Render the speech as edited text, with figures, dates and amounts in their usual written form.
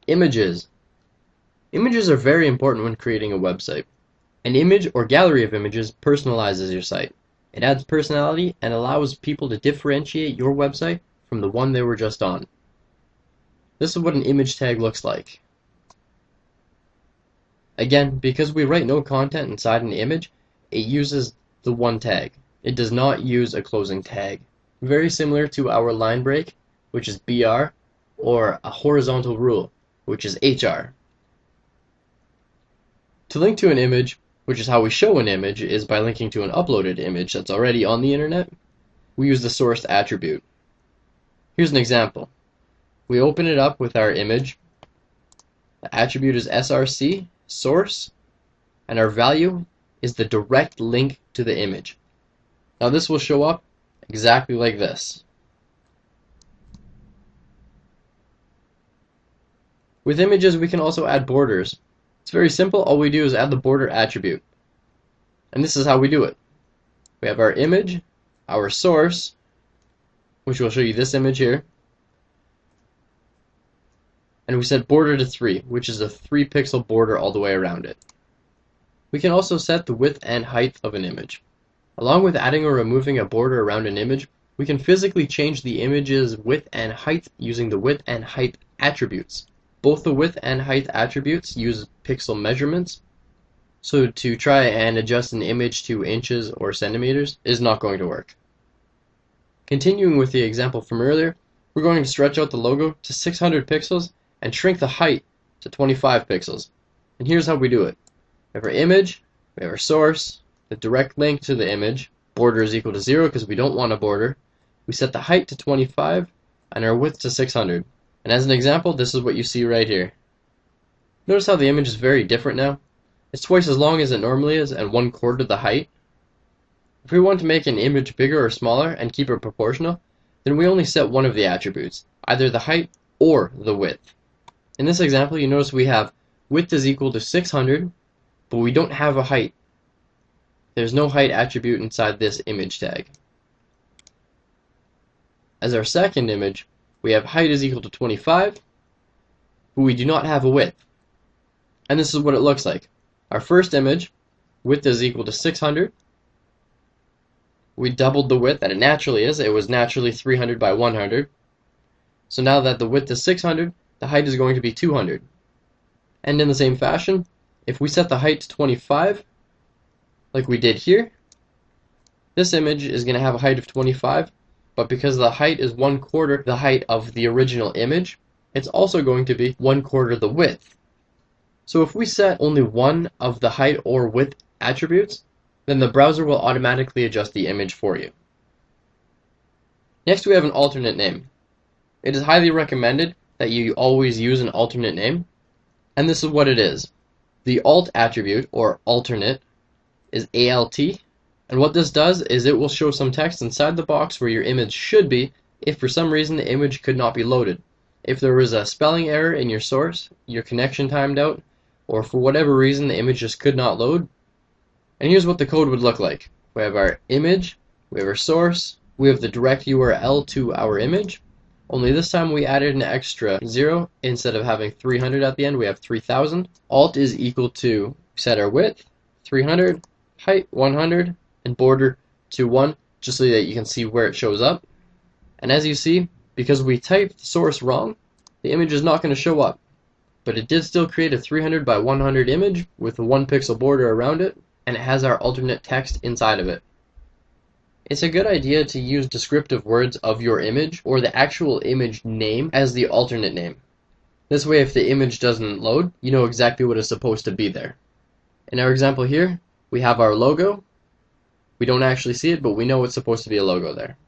Images. Images are very important when creating a website. An image or gallery of images personalizes your site. It adds personality and allows people to differentiate your website from the one they were just on. This is what an image tag looks like. Again, because we write no content inside an image, it uses the one tag. It does not use a closing tag. Very similar to our line break, which is BR, or a horizontal rule, which is HR. To link to an image, which is how we show an image, is by linking to an uploaded image that's already on the internet. We use the sourced attribute. Here's an example. We open it up with our image. The attribute is src, source, and our value is the direct link to the image. Now this will show up exactly like this. With images, we can also add borders. It's very simple. All we do is add the border attribute. And this is how we do it. We have our image, our source, which will show you this image here. And we set border to 3, which is a 3-pixel border all the way around it. We can also set the width and height of an image. Along with adding or removing a border around an image, we can physically change the image's width and height using the width and height attributes. Both the width and height attributes use pixel measurements, so to try and adjust an image to inches or centimeters is not going to work. Continuing with the example from earlier, we're going to stretch out the logo to 600 pixels and shrink the height to 25 pixels. And here's how we do it. We have our image, we have our source, the direct link to the image, border is equal to 0 because we don't want a border. We set the height to 25 and our width to 600. And as an example, this is what you see right here. Notice how the image is very different now? It's twice as long as it normally is and 1/4 the height. If we want to make an image bigger or smaller and keep it proportional, then we only set one of the attributes, either the height or the width. In this example, you notice we have width is equal to 600, but we don't have a height. There's no height attribute inside this image tag. As our second image, we have height is equal to 25, but we do not have a width. And this is what it looks like. Our first image, width is equal to 600. We doubled the width that it naturally is. It was naturally 300 by 100. So now that the width is 600, the height is going to be 200. And in the same fashion, if we set the height to 25, like we did here, this image is going to have a height of 25, but because the height is 1/4 the height of the original image, it's also going to be 1/4 the width. So if we set only one of the height or width attributes, then the browser will automatically adjust the image for you. Next we have an alternate name. It is highly recommended that you always use an alternate name, and this is what it is. The alt attribute, or alternate, is ALT, and what this does is it will show some text inside the box where your image should be if for some reason the image could not be loaded. If there was a spelling error in your source, your connection timed out, or for whatever reason the image just could not load. And here's what the code would look like. We have our image, we have our source, we have the direct URL to our image, only this time we added an extra 0. Instead of having 300 at the end, we have 3000. Alt is equal to, set our width, 300, height, 100, and border to 1, just so that you can see where it shows up. And as you see, because we typed the source wrong, the image is not going to show up. But it did still create a 300 by 100 image with a 1-pixel border around it, and it has our alternate text inside of it. It's a good idea to use descriptive words of your image or the actual image name as the alternate name. This way, if the image doesn't load, you know exactly what is supposed to be there. In our example here, we have our logo. We don't actually see it, but we know it's supposed to be a logo there.